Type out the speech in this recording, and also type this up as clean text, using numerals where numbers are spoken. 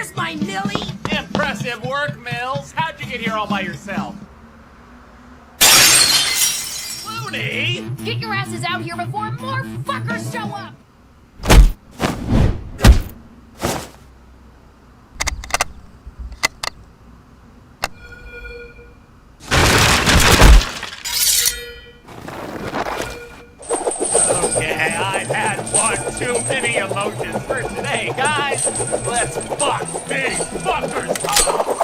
Where's my Millie? Impressive work, Mills. How'd you get here all by yourself? Looney! Get your asses out here before more fuckers show up! Okay, I've had one too many emotions for today, guys. Let's fuck these fuckers up!